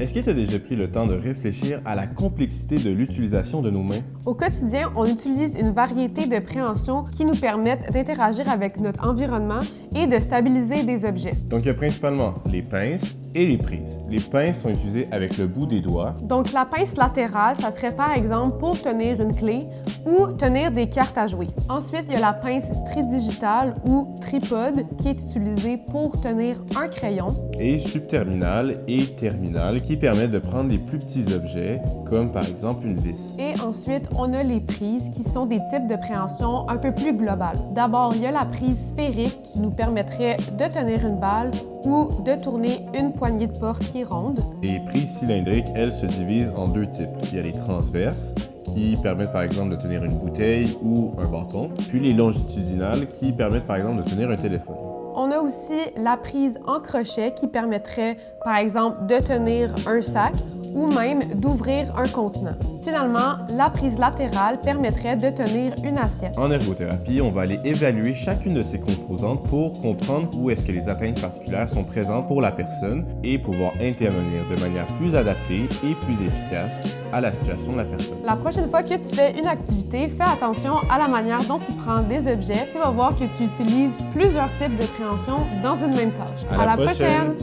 Est-ce que tu as déjà pris le temps de réfléchir à la complexité de l'utilisation de nos mains? Au quotidien, on utilise une variété de préhensions qui nous permettent d'interagir avec notre environnement et de stabiliser des objets. Donc, il y a principalement les pinces et les prises. Les pinces sont utilisées avec le bout des doigts. Donc, la pince latérale, ça serait par exemple pour tenir une clé ou tenir des cartes à jouer. Ensuite, il y a la pince tridigitale ou tripode qui est utilisée pour tenir un crayon. Et subterminale et terminale qui permettent de prendre des plus petits objets, comme par exemple une vis. Et ensuite, on a les prises qui sont des types de préhension un peu plus globales. D'abord, il y a la prise sphérique qui nous permettrait de tenir une balle ou de tourner une poignée de porte qui est ronde. Les prises cylindriques, elles, se divisent en deux types. Il y a les transverses, qui permettent par exemple de tenir une bouteille ou un bâton, puis les longitudinales qui permettent par exemple de tenir un téléphone. On a aussi la prise en crochet qui permettrait par exemple de tenir un sac ou même d'ouvrir un contenant. Finalement, la prise latérale permettrait de tenir une assiette. En ergothérapie, on va aller évaluer chacune de ces composantes pour comprendre où est-ce que les atteintes particulières sont présentes pour la personne et pouvoir intervenir de manière plus adaptée et plus efficace à la situation de la personne. La prochaine fois que tu fais une activité, fais attention à la manière dont tu prends des objets. Tu vas voir que tu utilises plusieurs types de préhension dans une même tâche. À la prochaine!